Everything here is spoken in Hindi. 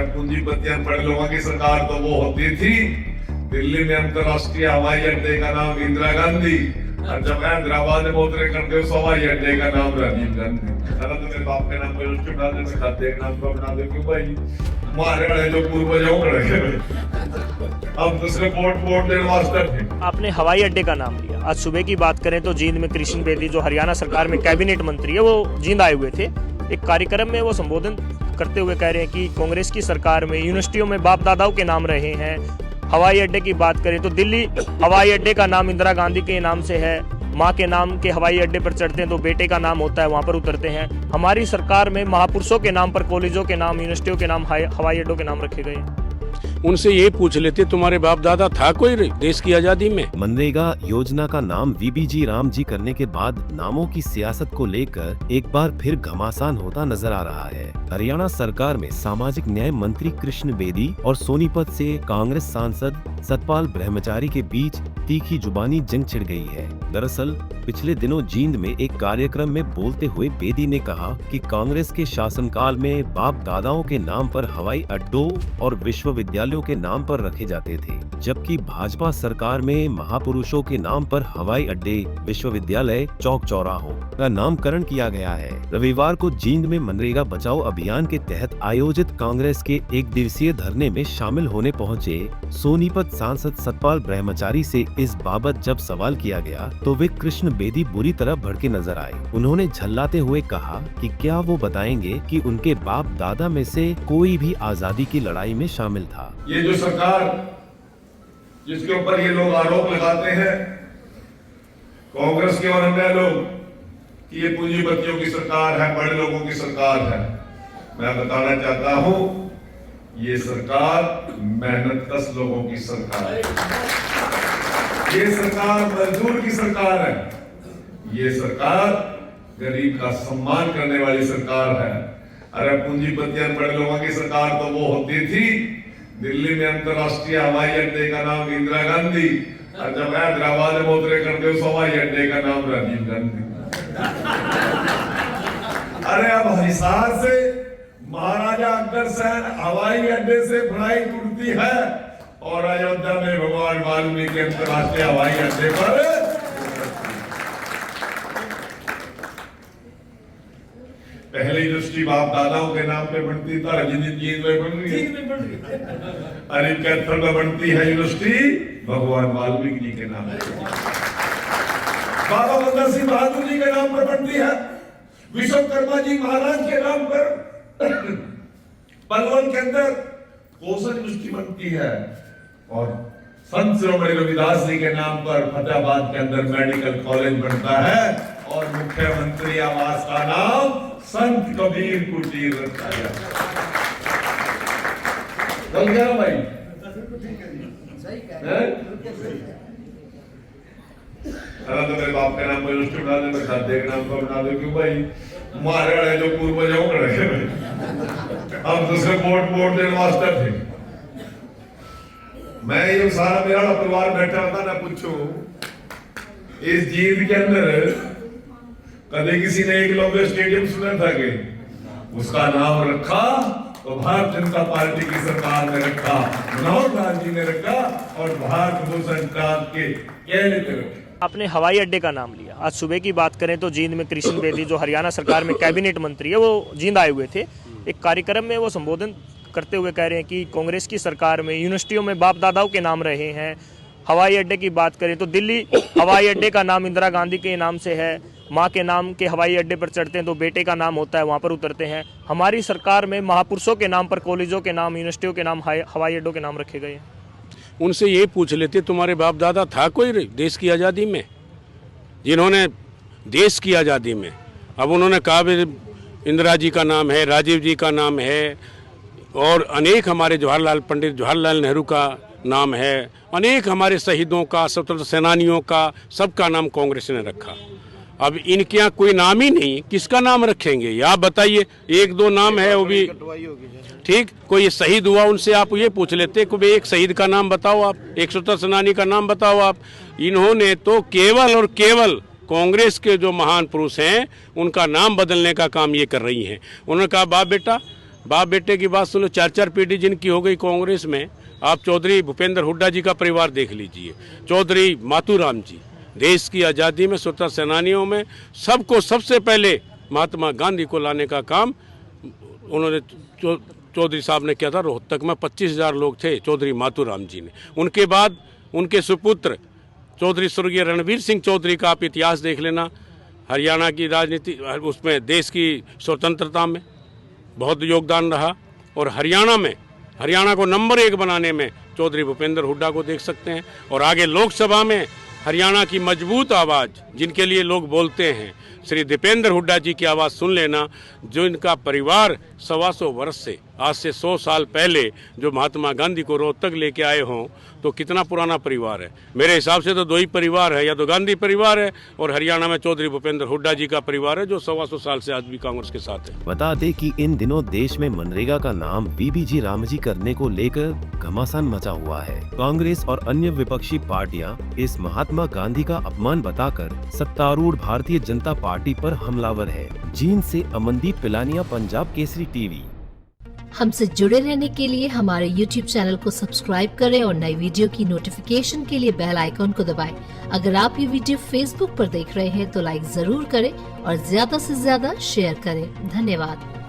अरे पूंजीपतियां बड़े लोगों की सरकार तो वो होती थी। दिल्ली में अंतरराष्ट्रीय हवाई अड्डे का नाम इंदिरा गांधी, और जब हैदराबाद में उतरे करते उस हवाई अड्डे का नाम राजीव गांधी। अरे तो मेरे बाप के नाम पर उसके बना दे, खाते के नाम पर बना दे, क्यों भाई हमारे वाले जो पूर्वजों रखे हम दूसरे वोट देने वास्ते थे। आपने हवाई अड्डे का नाम लिया। आज सुबह की बात करें तो जींद में कृष्ण बेदी जो हरियाणा सरकार में कैबिनेट मंत्री है वो जींद आए हुए थे। एक कार्यक्रम में वो संबोधन करते हुए कह रहे हैं कि कांग्रेस की सरकार में यूनिवर्सिटियों में बाप दादाओं के नाम रहे हैं। हवाई अड्डे की बात करें तो दिल्ली हवाई अड्डे का नाम इंदिरा गांधी के नाम से है। माँ के नाम के हवाई अड्डे पर चढ़ते हैं तो बेटे का नाम होता है, वहाँ पर उतरते हैं। हमारी सरकार में महापुरुषों के नाम पर कॉलेजों के नाम, यूनिवर्सिटियों के नाम, हवाई अड्डों के नाम रखे गए। उनसे ये पूछ लेते तुम्हारे बाप दादा था कोई देश की आजादी में? मनरेगा योजना का नाम वीबीजी राम जी करने के बाद नामों की सियासत को लेकर एक बार फिर घमासान होता नजर आ रहा है। हरियाणा सरकार में सामाजिक न्याय मंत्री कृष्ण बेदी और सोनीपत से कांग्रेस सांसद सतपाल ब्रह्मचारी के बीच तीखी जुबानी जंग छिड़ गई है। दरअसल पिछले दिनों जींद में एक कार्यक्रम में बोलते हुए बेदी ने कहा कि कांग्रेस के शासनकाल में बाप दादाओं के नाम पर हवाई अड्डों और विश्वविद्यालयों के नाम पर रखे जाते थे, जबकि भाजपा सरकार में महापुरुषों के नाम पर हवाई अड्डे, विश्वविद्यालय, चौक चौराहों का नामकरण किया गया है। रविवार को जींद में मनरेगा बचाओ अभियान के तहत आयोजित कांग्रेस के एक दिवसीय धरने में शामिल होने पहुंचे सोनीपत सांसद सतपाल ब्रह्मचारी से इस बाबत जब सवाल किया गया तो वे कृष्ण बेदी बुरी तरह भड़के नजर आए। उन्होंने झल्लाते हुए कहा कि क्या वो बताएंगे कि उनके बाप दादा में से कोई भी आजादी की लड़ाई में शामिल था। ये जो सरकार जिसके ऊपर ये लोग आरोप लगाते हैं, कांग्रेस के और अन्य लोग, कि ये पूंजीपतियों की सरकार है, बड़े लोगों की सरकार है, मैं बताना चाहता हूं ये सरकार मेहनतकश लोगों की सरकार है। ये सरकार मजदूर की सरकार है। ये सरकार गरीब का सम्मान करने वाली सरकार है। अरे पूंजीपतियां बड़े लोगों की सरकार तो वो होती थी। दिल्ली में अंतरराष्ट्रीय हवाई अड्डे का नाम इंदिरा गांधी, और जब हैदराबाद में उतरे करते उस हवाई अड्डे का नाम राजीव गांधी। अरे अब हिसार से महाराजा अग्रसेन हवाई अड्डे से फ्लाइट उड़ती है और अयोध्या में भगवान वाल्मीकि अंतरराष्ट्रीय हवाई अड्डे पर पहले यूनिवर्सिटी बाप दादाओं के नाम पे बनती था, जींद में बन रही है। अरे कैथल में बनती है यूनिवर्सिटी भगवान वाल्मीकि जी के नाम पे। बाबा बंदा सिंह बहादुर जी के नाम पर बनती है। विश्वकर्मा जी महाराज के नाम पर पलवल के अंदर कौशल यूनिवर्सिटी बनती है, और संत शिरोमणि रविदास जी के नाम पर फतेहाबाद के अंदर मेडिकल कॉलेज बनता है, और मुख्यमंत्री आवास का नाम संत कबीर कुटीर रखा गया। बोल गया भाई? अरे तो मेरे बाप के नाम पर यूनिवर्सिटी बना दे, मेरे दादे के नाम पर बना दे, क्यों भाई हमारे वाले जो पूर्वजों रखे हम दूसरे वोट देने वास्ते थे। मैं ये सारा मेरा परिवार बैठा होता ना, पूछो इस जींद के अंदर कभी किसी ने एकलव्य स्टेडियम सुना था कि उसका नाम रखा तो भारतीय जनता पार्टी की सरकार ने रखा, मनोहर लाल जी ने रखा, और भारत भूषण के कहने पे रखा। आपने हवाई अड्डे का नाम लिया। आज सुबह की बात करें तो जींद में कृष्ण बेदी जो हरियाणा सरकार में कैबिनेट मंत्री है वो जींद आए हुए थे। एक कार्यक्रम में वो संबोधन करते हुए कह रहे हैं कि कांग्रेस की सरकार में यूनिवर्सिटियों में बाप दादाओं के नाम रहे हैं। हवाई अड्डे की बात करें तो दिल्ली हवाई अड्डे का नाम इंदिरा गांधी के नाम से है। माँ के नाम के हवाई अड्डे पर चढ़ते हैं तो बेटे का नाम होता है, वहाँ पर उतरते हैं। हमारी सरकार में महापुरुषों के नाम पर कॉलेजों के नाम, यूनिवर्सिटियों के नाम, हवाई अड्डों के नाम रखे गए हैं। उनसे ये पूछ लेते तुम्हारे बाप दादा था कोई देश की आज़ादी में, जिन्होंने देश की आज़ादी में? अब उन्होंने कहा इंदिरा जी का नाम है, राजीव जी का नाम है, और अनेक हमारे पंडित जवाहरलाल नेहरू का नाम है, अनेक हमारे शहीदों का, स्वतंत्र सेनानियों का, सबका नाम कांग्रेस ने रखा। अब इनके यहाँ कोई नाम ही नहीं, किसका नाम रखेंगे? या बताइए, एक दो नाम है वो भी ठीक। कोई शहीद हुआ उनसे आप ये पूछ लेते कि एक शहीद का नाम बताओ, आप एक स्वतंत्र सेनानी का नाम बताओ आप। इन्होंने तो केवल और केवल कांग्रेस के जो महान पुरुष हैं उनका नाम बदलने का काम ये कर रही हैं। उन्होंने कहा बाप बेटा बाप बेटे की बात सुनो, 4-4 पीढ़ी जिनकी हो गई कांग्रेस में। आप चौधरी भूपेंद्र हुड्डा जी का परिवार देख लीजिए, चौधरी मातूराम जी, देश की आज़ादी में स्वतंत्रता सेनानियों में सबको सबसे पहले महात्मा गांधी को लाने का काम उन्होंने चौधरी साहब ने किया था। रोहतक में 25,000 लोग थे चौधरी मातूराम जी ने। उनके बाद उनके सुपुत्र चौधरी स्वर्गीय रणवीर सिंह चौधरी का आप इतिहास देख लेना, हरियाणा की राजनीति उसमें देश की स्वतंत्रता में बहुत योगदान रहा। और हरियाणा को नंबर 1 बनाने में चौधरी भूपेंद्र हुड्डा को देख सकते हैं। और आगे लोकसभा में हरियाणा की मजबूत आवाज़ जिनके लिए लोग बोलते हैं, श्री दीपेंद्र हुड्डा जी की आवाज़ सुन लेना, जो इनका परिवार 125 वर्ष से, आज से 100 साल पहले जो महात्मा गांधी को रोहतक लेके आए हों, तो कितना पुराना परिवार है। मेरे हिसाब से तो 2 ही परिवार है, या तो गांधी परिवार है और हरियाणा में चौधरी भूपेंद्र हुड्डा जी का परिवार है, जो 125 साल से आज भी कांग्रेस के साथ है। बता दें कि इन दिनों देश में मनरेगा का नाम वीबीजी रामजी करने को लेकर घमासान मचा हुआ है। कांग्रेस और अन्य विपक्षी पार्टियां इस महात्मा गांधी का अपमान बताकर सत्तारूढ़ भारतीय जनता पार्टी पर हमलावर है। जींद से अमनदीप पिलानिया, पंजाब केसरी टीवी। हमसे जुड़े रहने के लिए हमारे YouTube चैनल को सब्सक्राइब करें और नई वीडियो की नोटिफिकेशन के लिए बेल आइकॉन को दबाएं। अगर आप ये वीडियो Facebook पर देख रहे हैं तो लाइक जरूर करें और ज्यादा से ज्यादा शेयर करें। धन्यवाद।